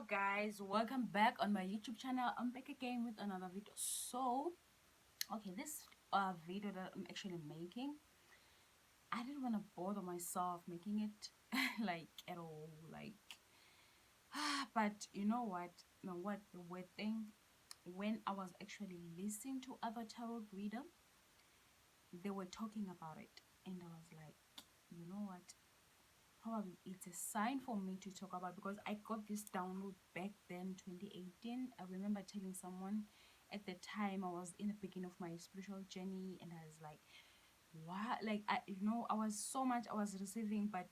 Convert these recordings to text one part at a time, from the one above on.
up, guys? Welcome back on my YouTube channel. I'm back again with another video. Okay, this video that I'm actually making, I didn't want to bother myself making it like at all, but you know what? The weird thing, when I was actually listening to other tarot reader, they were talking about it, and I was like, you know what? Probably it's a sign for me to talk about, because I got this download back then 2018. I remember telling someone at the time I was in the beginning of my spiritual journey, and I was like, what, like, I was so much I was receiving, but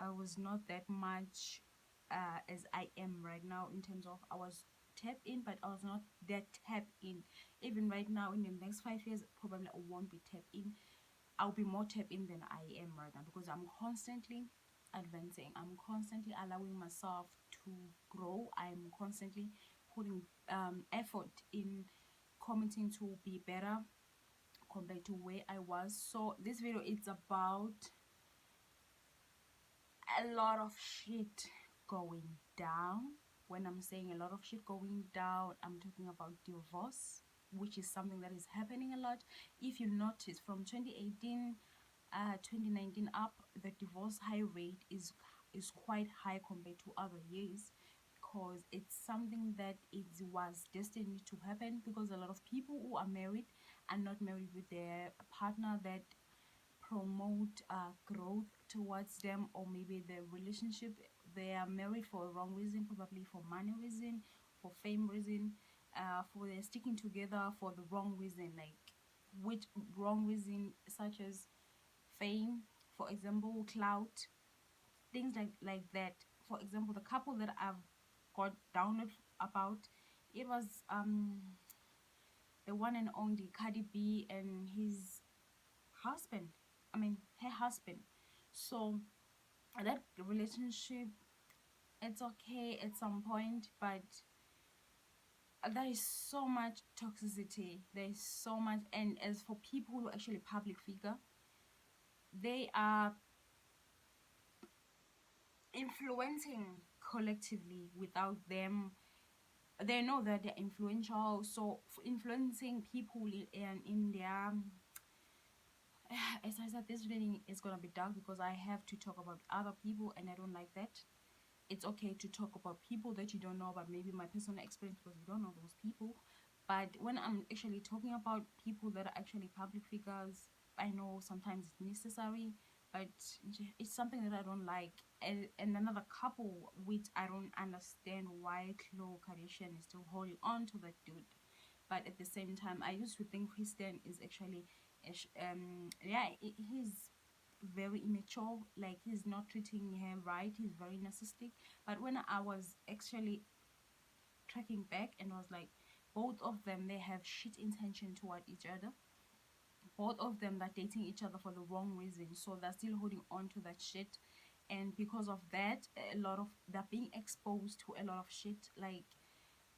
I was not that much as I am right now, in terms of I was tapped in, but I was not that tapped in. Even right now, in the next 5 years, probably I won't be tapped in. I'll be more tapped in than I am right now, because I'm constantly advancing. I'm constantly allowing myself to grow. I'm constantly putting effort in committing to be better compared to where I was. So this video is about a lot of shit going down. When I'm saying a lot of shit going down, I'm talking about divorce, which is something that is happening a lot. If you notice, from 2018 2019 up, the divorce high rate is quite high compared to other years, because it's something that it was destined to happen, because a lot of people who are married are not married with their partner that promote growth towards them, or maybe the relationship, they are married for a wrong reason, probably for money reason, for fame reason, for they're sticking together for the wrong reason, like which wrong reason, such as fame, for example, clout, things like that. For example, the couple that I've got download about, it was the one and only Cardi B and his husband. I mean, her husband. So that relationship, it's okay at some point, but there is so much toxicity. There is so much, and as for people who are actually public figure, they are influencing collectively without them. They know that they're influential, so influencing people in their as I said, this reading is gonna be dark, because I have to talk about other people, and I don't like that. It's okay to talk about people that you don't know, but maybe my personal experience, because you don't know those people. But when I'm actually talking about people that are actually public figures, I know sometimes it's necessary, but it's something that I don't like. And another couple, which I don't understand why Khloe Kardashian is still holding on to that dude. But at the same time, I used to think Christian is actually yeah, he's very immature, like he's not treating her right, he's very narcissistic. But when I was actually tracking back, and was like, both of them, they have shit intention toward each other. Both of them are dating each other for the wrong reason, so they're still holding on to that shit. And because of that, a lot of they're being exposed to a lot of shit, like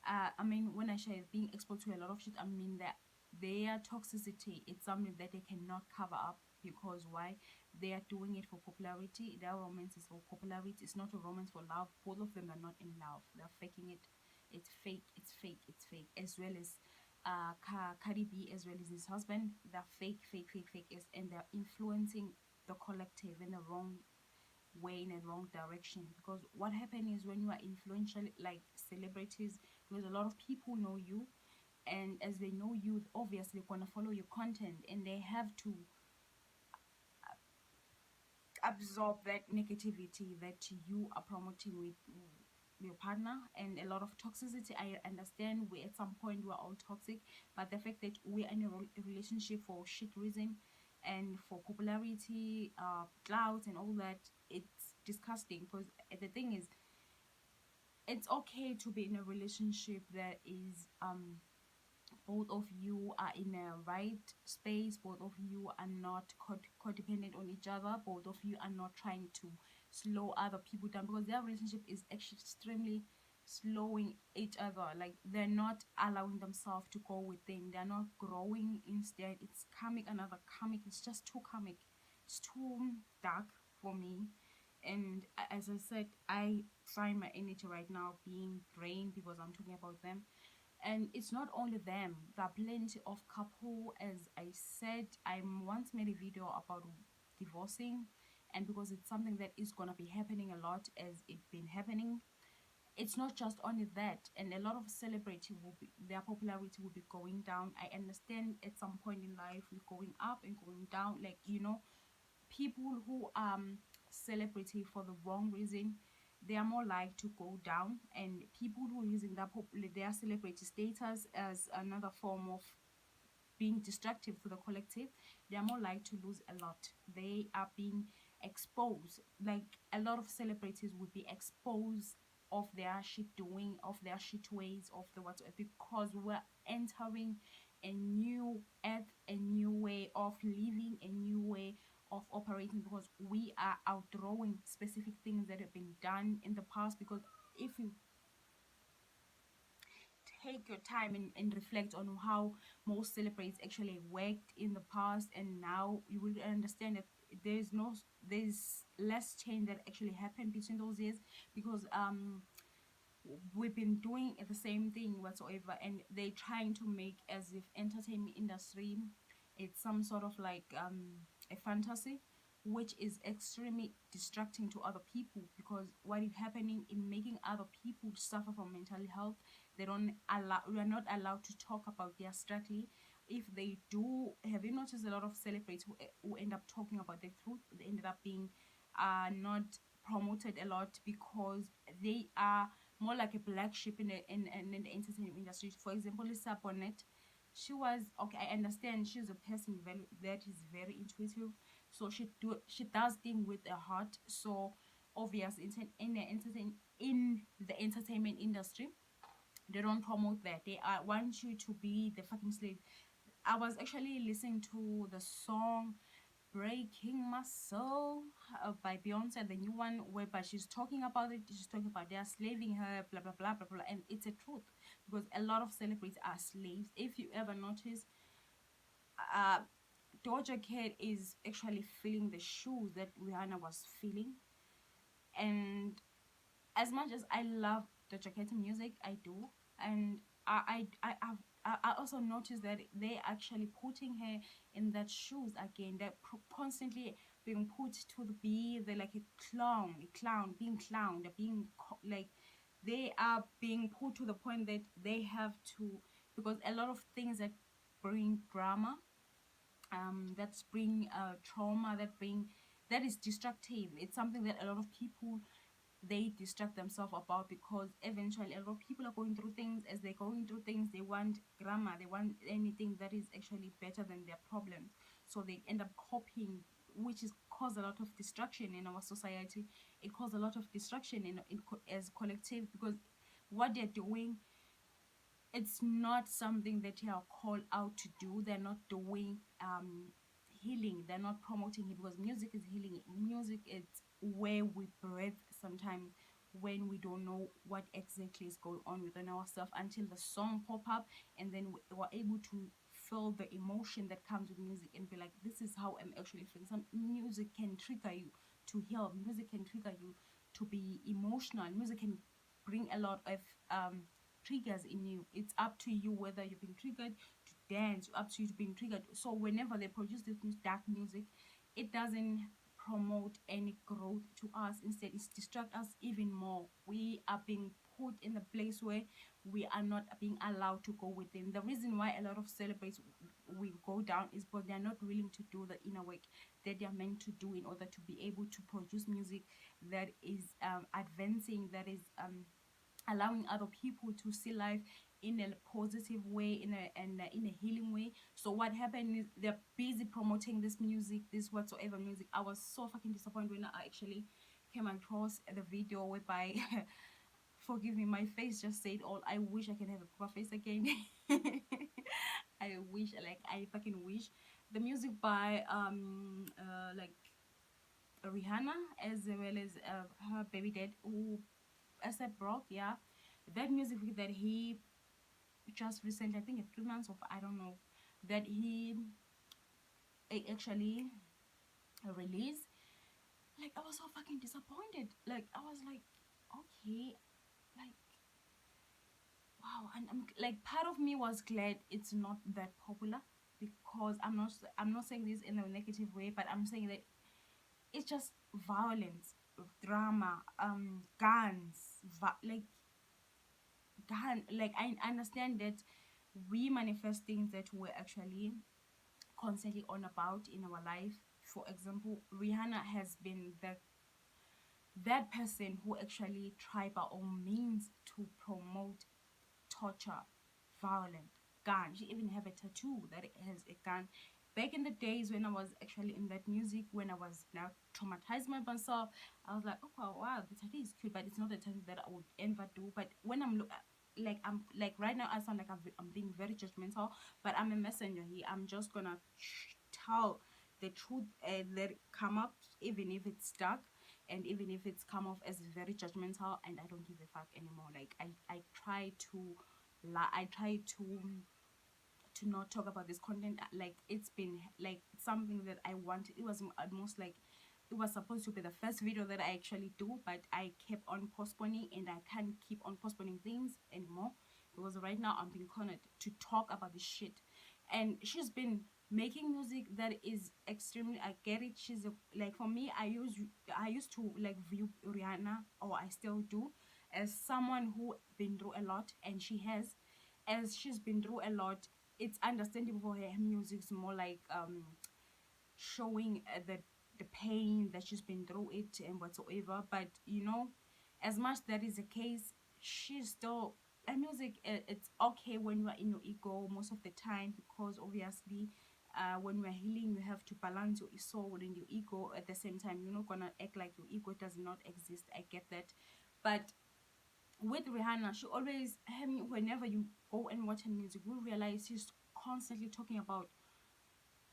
I mean, when I say being exposed to a lot of shit, I mean that their toxicity, it's something that they cannot cover up, because why? They are doing it for popularity. Their romance is for popularity. It's not a romance for love. Both of them are not in love. They're faking it. It's fake. It's fake. It's fake. As well as Cardi B, as well as his husband, they're fake, fake, fake, fake, and they're influencing the collective in the wrong way, in a wrong direction. Because what happened is, when you are influential, like celebrities, because a lot of people know you, and as they know you, obviously they're gonna follow your content, and they have to absorb that negativity that you are promoting with your partner. And a lot of toxicity, I understand, we at some point we're all toxic, but the fact that we're in a relationship for shit reason, and for popularity, clouds and all that, it's disgusting. Because the thing is, it's okay to be in a relationship that is both of you are in a right space, both of you are not codependent on each other, both of you are not trying to slow other people down, because their relationship is actually extremely slowing each other. Like, they're not allowing themselves to go within, they're not growing. Instead, it's comic, another comic. It's just too comic, it's too dark for me. And as I said, I find my energy right now being drained because I'm talking about them. And it's not only them, there are plenty of couple. As I said, I once made a video about divorcing, and because it's something that is gonna be happening a lot as it been happening. It's not just only that, and a lot of celebrity will be, their popularity will be going down. I understand at some point in life we're going up and going down, like, people who celebrity for the wrong reason, they are more like to go down, and people who are using their celebrity status as another form of being destructive to the collective, they are more like to lose a lot. They are being exposed. Like, a lot of celebrities would be exposed of their shit doing, of their shit ways, of the whatsoever, because we're entering a new earth, a new way of living, a new way of operating, because we are outgrowing specific things that have been done in the past. Because if you take your time and reflect on how most celebrities actually worked in the past and now, you will understand that there's less change that actually happened between those years, because we've been doing the same thing whatsoever, and they're trying to make as if entertainment industry, it's some sort of like a fantasy, which is extremely distracting to other people, because what is happening in making other people suffer from mental health. We are not allowed to talk about their struggle. If they do, have you noticed a lot of celebrities who end up talking about the truth, they ended up being not promoted a lot, because they are more like a black sheep in the entertainment industry. For example, Lisa Bonet, she was okay. I understand she's a person that is very intuitive, so she does things with her heart. So obvious in the entertainment industry, they don't promote that. They want you to be the fucking slave. I was actually listening to the song Breaking My Soul by Beyonce, the new one, whereby she's talking about it. She's talking about they're slaving her, blah, blah, blah, blah, blah. And it's a truth, because a lot of celebrities are slaves. If you ever notice, uh, Doja Cat is actually feeling the shoes that Rihanna was feeling. And as much as I love the Jacket music, I do, and I also noticed that they actually putting her in that shoes again. They're constantly being put to the be they're like a clown being clown. They're being like they are being put to the point that they have to, because a lot of things that bring drama, that bring trauma, that is destructive. It's something that a lot of people, they distract themselves about, because eventually a lot of people are going through things. As they're going through things, they want grammar, they want anything that is actually better than their problems, so they end up copying, which is cause a lot of destruction in our society. It causes a lot of destruction as collective, because what they're doing, it's not something that they are called out to do. They're not doing healing. They're not promoting it, because music is healing. Music is where we breathe sometimes when we don't know what exactly is going on within ourselves, until the song pop up, and then we're able to feel the emotion that comes with music and be like, this is how I'm actually feeling. Some music can trigger you to heal. Music can trigger you to be emotional. Music can bring a lot of triggers in you. It's up to you whether you've been triggered to dance, up to you to being triggered. So whenever they produce this dark music, it doesn't promote any growth to us. Instead, it distracts us even more. We are being put in a place where we are not being allowed to go within. The reason why a lot of celebrities will go down is because they are not willing to do the inner work that they are meant to do in order to be able to produce music that is advancing, that is allowing other people to see life in a positive way, in a healing way. So what happened is they're busy promoting this music, this whatsoever music. I was so fucking disappointed when I actually came across the video whereby forgive me, my face just said all. I wish I can have a proper face again. I wish, like, I fucking wish. The music by like Rihanna, as well as her baby dad, who ASAP Rock, yeah, that music video that he just recently, I think 3 months of, I don't know, that he actually released. Like, I was so fucking disappointed. Like, I was like, okay, like, wow. And I'm like, part of me was glad it's not that popular, because I'm not saying this in a negative way, but I'm saying that it's just violence, drama, guns, like like I understand that we manifest things that we're actually constantly on about in our life. For example, Rihanna has been that person who actually tried by all means to promote torture, violent, gun. She even have a tattoo that it has a gun. Back in the days when I was actually in that music, when I was now traumatized by myself, I was like, oh wow, the tattoo is cute, but it's not a tattoo that I would ever do. But when I'm like right now, I sound like I'm being very judgmental, but I'm a messenger here. I'm just gonna tell the truth that come up, even if it's dark, and even if it's come off as very judgmental, and I don't give a fuck anymore. Like I try to I try to not talk about this content. Like, it's been like something that I wanted. It was almost like it was supposed to be the first video that I actually do, but I kept on postponing, and I can't keep on postponing things anymore, because right now I'm being cornered to talk about this shit. And she's been making music that is extremely, I get it, she's like, for me, I used to like view Rihanna, or I still do, as someone who been through a lot, and she has, as she's been through a lot, it's understandable for her music's more like showing the pain that she's been through it and whatsoever. But as much that is the case, she's still, her music, it's okay when you are in your ego most of the time, because obviously when we're healing, you have to balance your soul and your ego at the same time. You're not gonna act like your ego does not exist. I get that. But with Rihanna, she always, whenever you go and watch her music, you realize she's constantly talking about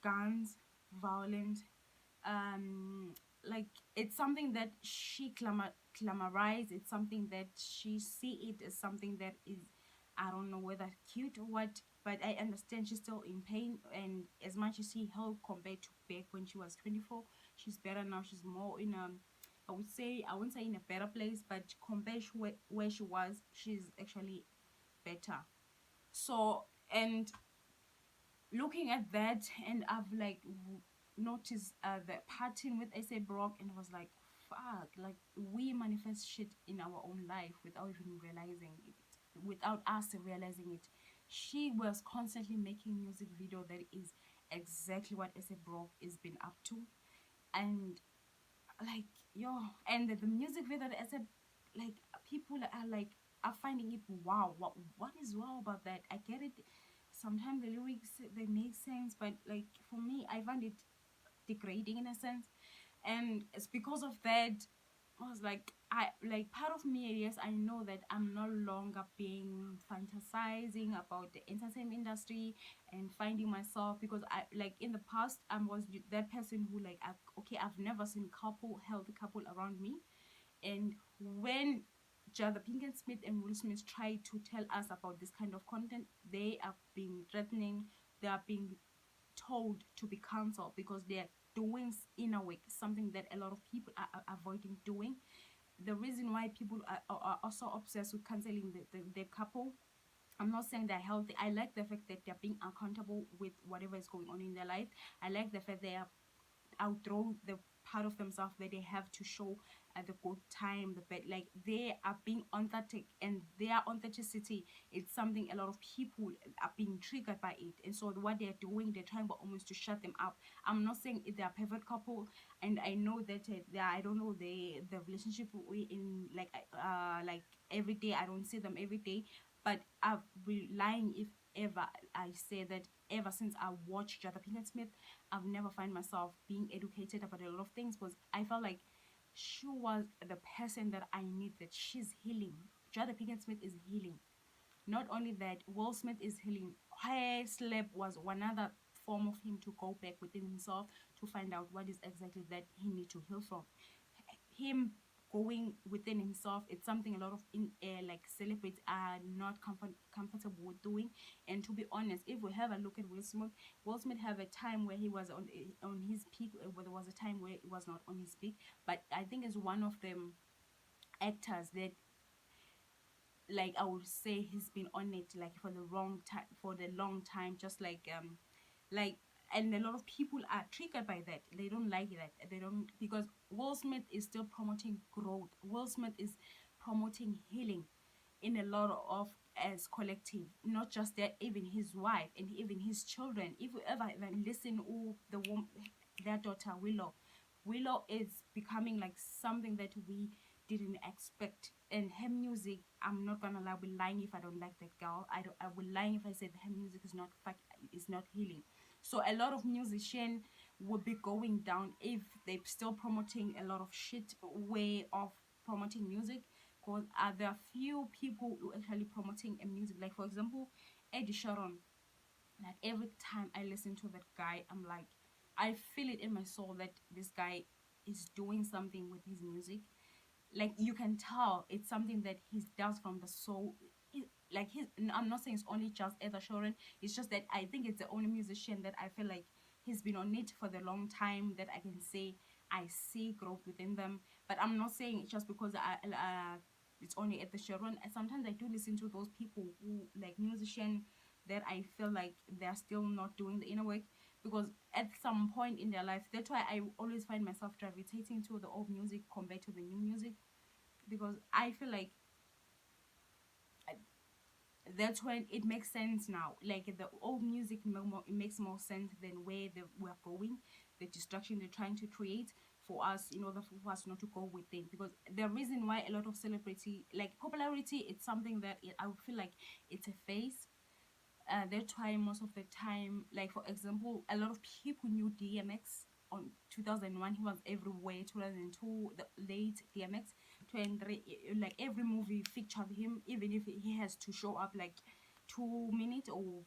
guns, violence, like, it's something that she glamorize. It's something that she see it as something that is, I don't know whether cute or what, but I understand she's still in pain. And as much as she held compared to back when she was 24, she's better now. She's more in a, I wouldn't say in a better place, but compared to where she was, she's actually better. So, and looking at that, and I've like noticed the pattern with SA Brock, and I was like, fuck, like, we manifest shit in our own life without even realizing it, without us realizing it. She was constantly making music video that is exactly what SA Brock is been up to. And like, yo, and the music video that I said, like, people are like, are finding it wow. What is wow about that? I get it, sometimes the lyrics, they make sense, but like, for me, I find it degrading in a sense. And it's because of that, I was like, I like, part of me, yes, I know that I'm no longer being fantasizing about the entertainment industry and finding myself, because I, like, in the past, I was that person who, like, okay, I've never seen healthy couple around me. And when Jada Pinkett Smith and Will Smith try to tell us about this kind of content, they are being threatening, they are being told to be cancelled, because they're doing, in a way, something that a lot of people are avoiding doing. The reason why people are also obsessed with canceling the couple, I'm not saying they're healthy. I like the fact that they're being accountable with whatever is going on in their life. I like the fact they are outgrow the part of themselves that they have to show at the good time, the bad, like, they are being authentic, and their authenticity, it's something a lot of people are being triggered by it. And so what they're doing, they're trying, but almost, to shut them up. I'm not saying they're a perfect couple, and I know that they are, I don't know the relationship we in, like every day, I don't see them every day, but I've been lying if ever I say that ever since I watched Jada Pinkett Smith, I've never find myself being educated about a lot of things, because I felt like she was the person that I needed. She's healing. Jada Pinkett Smith is healing. Not only that, Will Smith is healing. Her slap was one other form of him to go back within himself to find out what is exactly that he need to heal from. Him going within himself. It's something a lot of like celebrities are not comfortable with doing. And to be honest, if we have a look at Will Smith have a time where he was on his peak, where there was a time where he was not on his peak. But I think it's one of them actors that, like, I would say he's been on it like for the wrong time, for the long time, just like, and a lot of people are triggered by that. They don't like that. They don't, because Will Smith is still promoting growth. Will Smith is promoting healing in a lot of as collective, not just that, even his wife and even his children. If you ever even listen, oh, their daughter Willow is becoming like something that we didn't expect. And her music, I'm not gonna lie, I will lying if I don't like that girl. I will lying if I said her music is not healing. So a lot of musicians would be going down if they're still promoting a lot of shit way of promoting music. Because there are few people who actually promoting a music. Like for example, Eddie Sharon. Like every time I listen to that guy, I'm like, I feel it in my soul that this guy is doing something with his music. Like you can tell it's something that he does from the soul. Like his, I'm not saying it's only just Ed Sheeran. It's just that I think it's the only musician that I feel like he's been on it for the long time, that I can say I see growth within them. But I'm not saying it's just because it's only Ed Sheeran. And sometimes I do listen to those people who like musician that I feel like they're still not doing the inner work, because at some point in their life, that's why I always find myself gravitating to the old music compared to the new music, because I feel like that's when it makes sense now. Like the old music, it makes more sense than where we're going, the distraction they're trying to create for us in order for us not to go within. Because the reason why a lot of celebrity, like popularity, it's something that I would feel like it's a phase. That's why most of the time, like for example, a lot of people knew DMX on 2001. He was everywhere. 2002, the late DMX. 23, like every movie featured him, even if he has to show up like 2 minutes or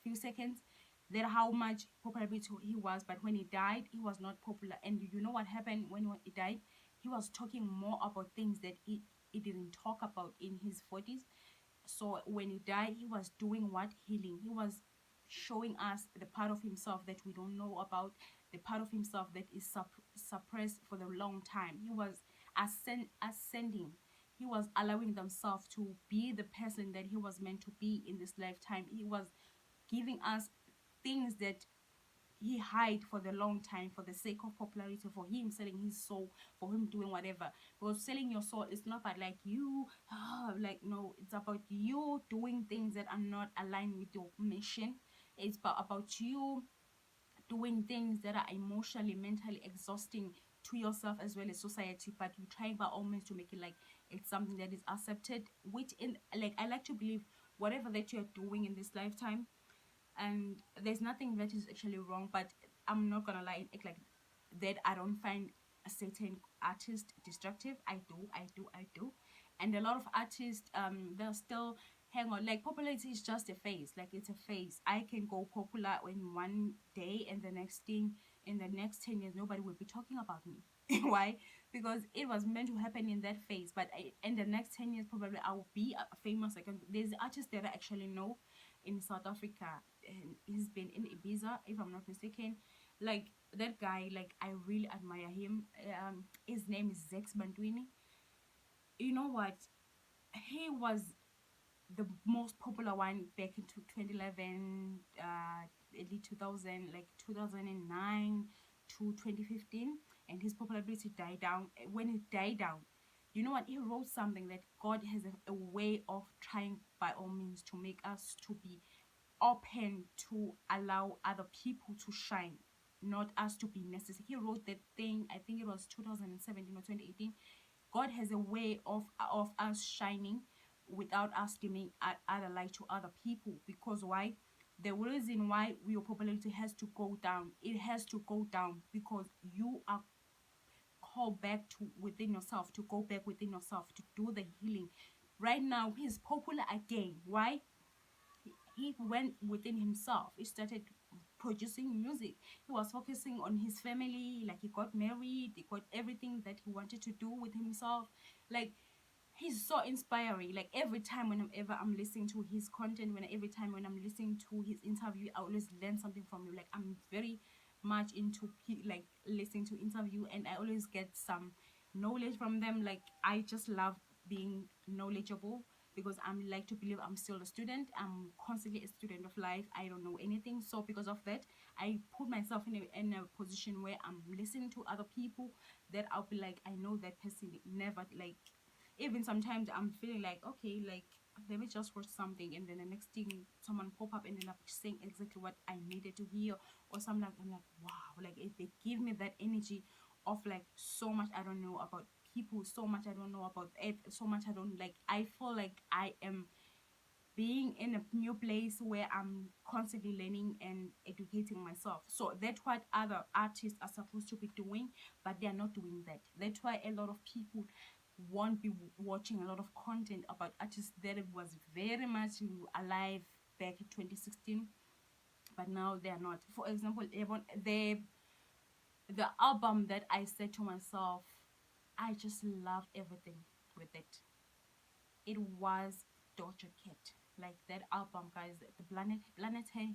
few seconds. That how much popular he was. But when he died, he was not popular. And you know what happened when he died? He was talking more about things that he didn't talk about in his 40s. So when he died, he was doing what? Healing. He was showing us the part of himself that we don't know about, the part of himself that is suppressed for the long time. He was ascending. He was allowing themselves to be the person that he was meant to be in this lifetime. He was giving us things that he hide for the long time for the sake of popularity, for him selling his soul, for him doing whatever. Because selling your soul is not about like you, like no, it's about you doing things that are not aligned with your mission. It's about you doing things that are emotionally, mentally exhausting to yourself as well as society, but you trying by all means to make it like it's something that is accepted, which in, like, I like to believe whatever that you're doing in this lifetime, and there's nothing that is actually wrong. But I'm not gonna lie, act like that I don't find a certain artist destructive. I do. And a lot of artists, they'll still hang on. Like popularity is just a phase. Like it's a phase. I can go popular in one day, and the next thing, in the next 10 years, nobody will be talking about me. Why? Because it was meant to happen in that phase. But in the next 10 years, probably I will be famous. Like there's artists that I actually know in South Africa, and he's been in Ibiza, if I'm not mistaken. Like that guy, like I really admire him. His name is Zex Bantwini. You know what? He was the most popular one back in 2011, early 2000, like 2009 to 2015, and his popularity died down. When it died down, you know what? He wrote something that God has a way of trying by all means to make us to be open to allow other people to shine, not us to be necessary. He wrote that thing, I think it was 2017 or 2018. God has a way of us shining without us dimming other light to other people. Because why? The reason why your popularity has to go down, it has to go down because you are called back to within yourself, to go back within yourself, to do the healing. Right now, he's popular again. Why? He went within himself. He started producing music. He was focusing on his family, like he got married, he got everything that he wanted to do with himself. Like he's so inspiring. Like every time whenever I'm listening to his content, every time when I'm listening to his interview, I always learn something from him. Like I'm very much into like listening to interview, and I always get some knowledge from them. Like I just love being knowledgeable because I'm like to believe I'm still a student. I'm constantly a student of life. I don't know anything. So because of that, I put myself in a position where I'm listening to other people that I'll be like, I know that person never like, even sometimes I'm feeling like, okay, like let me just watch something, and then the next thing someone pop up and then I'm saying exactly what I needed to hear or something. Like I'm like, wow, like they give me that energy of like so much I don't know about people, so much I don't know about it, so much I don't like. I feel like I am being in a new place where I'm constantly learning and educating myself. So that's what other artists are supposed to be doing, but they're not doing that. That's why a lot of people won't be watching a lot of content about artists that was very much alive back in 2016, but now they are not. For example, even the album that I said to myself, I just love everything with it. It was Doja Cat. Like that album, guys, the Planet Hey,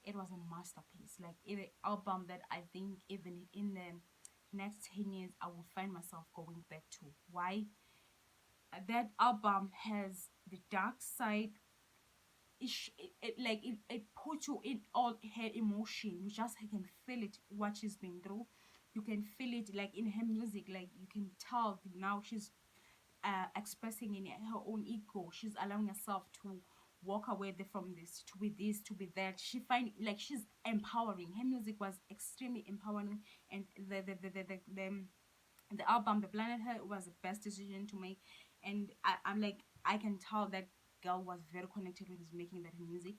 it was a masterpiece. Like an album that I think even in the next 10 years I will find myself going back to. Why? That album has the dark side. It puts you in all her emotion. You just can feel it, what she's been through. You can feel it like in her music. Like you can tell now she's expressing in her own ego. She's allowing herself to walk away from this, to be that. She find like she's empowering. Her music was extremely empowering, and the album, The Planet Her, was the best decision to make. And I'm like, I can tell that girl was very connected with making that music.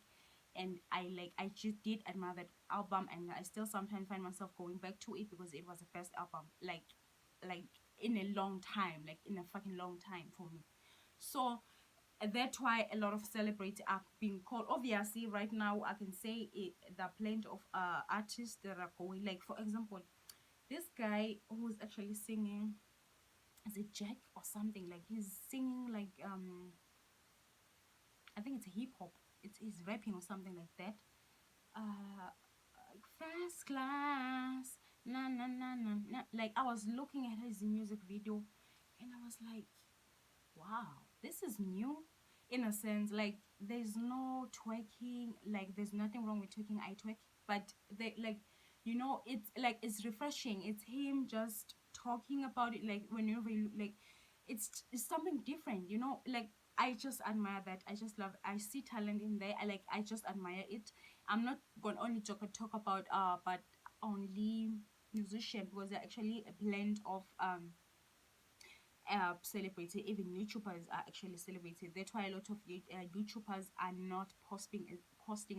And I just did admire that album, and I still sometimes find myself going back to it because it was the best album, like in a long time, like in a fucking long time for me. So that's why a lot of celebrities are being called. Obviously right now I can say it, there are plenty of artists that are going, like for example, this guy who's actually singing, is it Jack or something, like he's singing like I think it's hip hop, it's he's rapping or something like that. uh First class, na na na na na. Like I was looking at his music video and I was like, wow, this is new in a sense. Like there's no twerking, like there's nothing wrong with twerking. I twerk, but they like, it's like it's refreshing. It's him just talking about it. Like whenever you like, it's something different. Like I just admire that. I just love. I see talent in there. I just admire it. I'm not going only talk about but only musician, because they're actually a blend of celebrated. Even YouTubers are actually celebrated. That's why a lot of YouTubers are not posting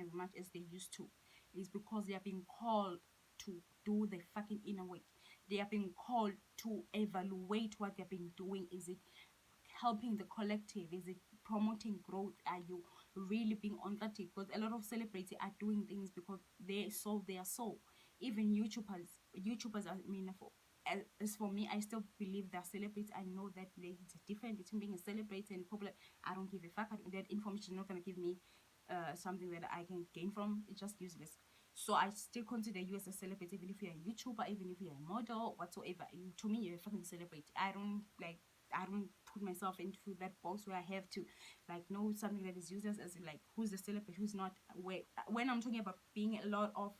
as much as they used to. It's because they are being called to do the fucking inner work. They are being called to evaluate what they've been doing. Is it helping the collective? Is it promoting growth? Are you really being authentic? Because a lot of celebrities are doing things because they sold their soul. Even YouTubers, I mean, as for me, I still believe they're celebrities. I know that there's a difference between being a celebrity and popular. I don't give a fuck. That information is not gonna give me something that I can gain from. It's just useless. So I still consider you as a celebrity, even if you're a YouTuber, even if you're a model, whatsoever. To me, you're a fucking celebrity. I don't put myself into that box where I have to like know something that is useless as in, like, who's the celebrity, who's not. When I'm talking about being a lot of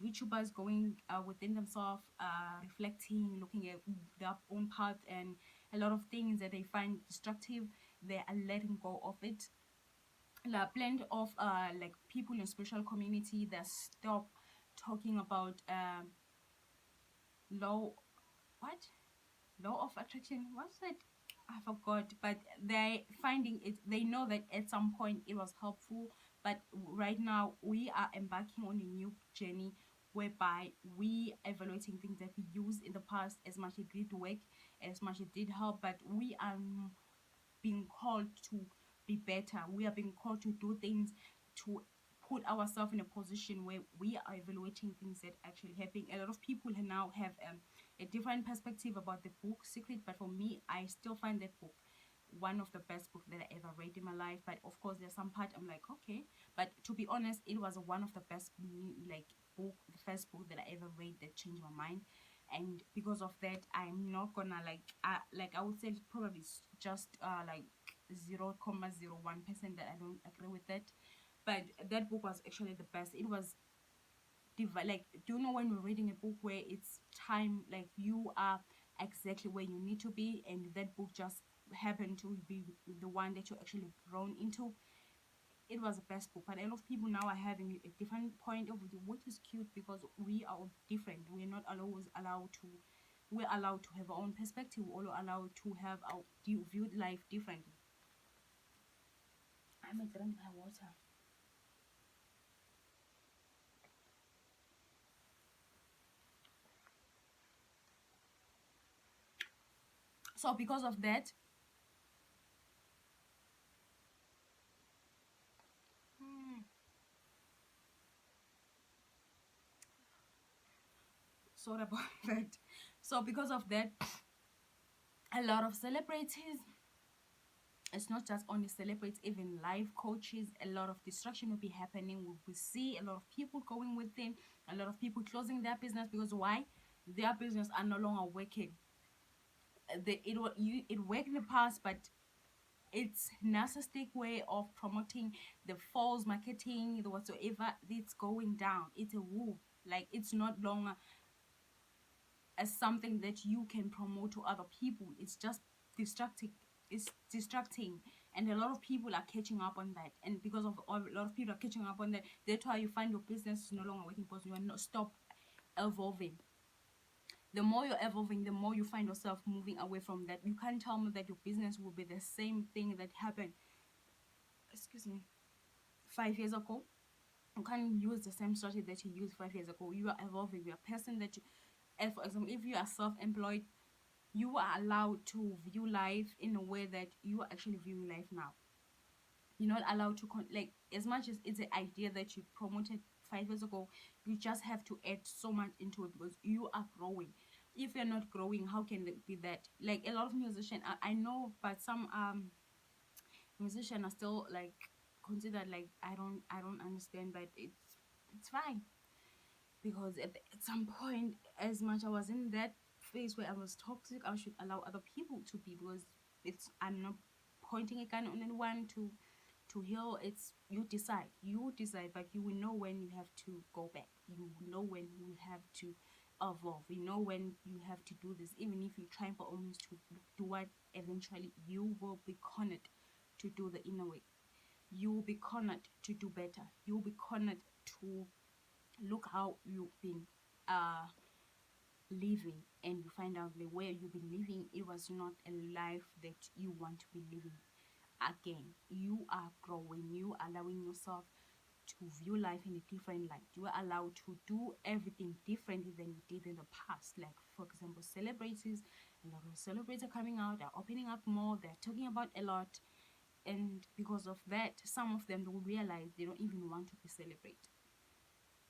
YouTubers going within themselves, reflecting, looking at their own path and a lot of things that they find destructive, they are letting go of it. A blend of like people in special community that stop talking about law, what, law of attraction, what's that, I forgot. But they finding it, they know that at some point it was helpful, but right now we are embarking on a new journey whereby we evaluating things that we used in the past. As much it did work, as much it did help, but we are being called to be better. We are being called to do things to put ourselves in a position where we are evaluating things that actually happen. A lot of people now have a different perspective about the book Secret, but for me, I still find that book one of the best books that I ever read in my life. But of course, there's some part I'm like, okay. But to be honest, it was one of the best like book, the first book that I ever read that changed my mind. And because of that, I'm not gonna like I would say probably just like 0.01% that I don't agree with that. But that book was actually the best. It was like, do you know when we're reading a book where it's time, like you are exactly where you need to be, and that book just happened to be the one that you're actually grown into? It was the best book. But a lot of people now are having a different point of view, which is cute because we are all different. We're not always allowed to, we're allowed to have our own perspective. We're all allowed to have our view life differently. I'm a drink my water. So because of that, sorry about that. So because of that, a lot of celebrities, it's not just only celebrities, even life coaches, a lot of distraction will be happening. We see a lot of people going within, a lot of people closing their business because why? Their business are no longer working. It worked in the past, but it's narcissistic way of promoting the false marketing, the whatsoever, it's going down. It's a wolf. Like it's not longer as something that you can promote to other people. It's just distracting. It's distracting, and a lot of people are catching up on that. And because of a lot of people are catching up on that, that's why you find your business is no longer working because you are not stop evolving. The more you're evolving, the more you find yourself moving away from that. You can't tell me that your business will be the same thing that happened, excuse me, 5 years ago. You can't use the same strategy that you used 5 years ago. You are evolving. You are a person that you, and for example, if you are self-employed, you are allowed to view life in a way that you are actually viewing life now. You're not allowed to like, as much as it's an idea that you promoted 5 years ago, you just have to add so much into it because you are growing. If you're not growing, how can it be that? Like a lot of musicians, I know, but some musicians are still like considered like, I don't understand, but it's fine because at some point, as much I was in that phase where I was toxic, I should allow other people to be, because it's, I'm not pointing a gun on anyone to heal. It's, you decide, but you will know when you have to go back. You will know when you have to evolve. You know when you have to do this. Even if you're trying for almost to do what, eventually you will be cornered to do the inner work. You will be cornered to do better. You will be cornered to look how you've been uh living, and you find out the way you've been living, it was not a life that you want to be living again. You are growing, you are allowing yourself to view life in a different light. You are allowed to do everything differently than you did in the past. Like for example, celebrities, a lot of celebrities are coming out, they're opening up more, they're talking about a lot. And because of that, some of them will realize they don't even want to be celebrated.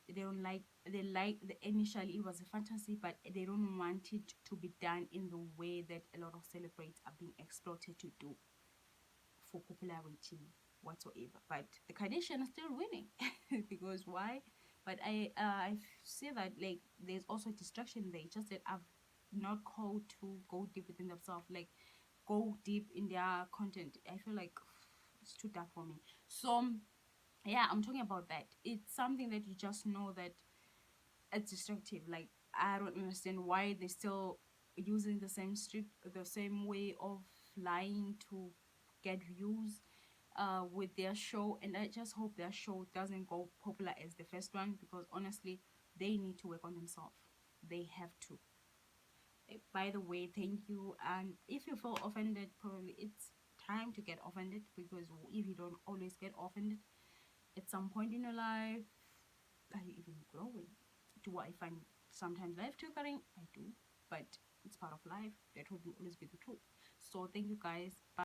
They don't like, they like the initially it was a fantasy, but they don't want it to be done in the way that a lot of celebrities are being exploited to do for popularity whatsoever. But the Kardashian are still winning because why? But I see that like there's also distraction there. It's just that I've not called to go deep within themselves, like go deep in their content. I feel like it's too dark for me. So yeah, I'm talking about that. It's something that you just know that it's destructive. Like I don't understand why they still using the same street, the same way of lying to get views with their show. And I just hope their show doesn't go popular as the first one, because honestly, they need to work on themselves. They have to. By the way, thank you. And if you feel offended, probably it's time to get offended, because if you don't always get offended, at some point in your life, are you even growing? Do I find sometimes life triggering? I do, but it's part of life. That would always be the truth. So thank you guys. Bye.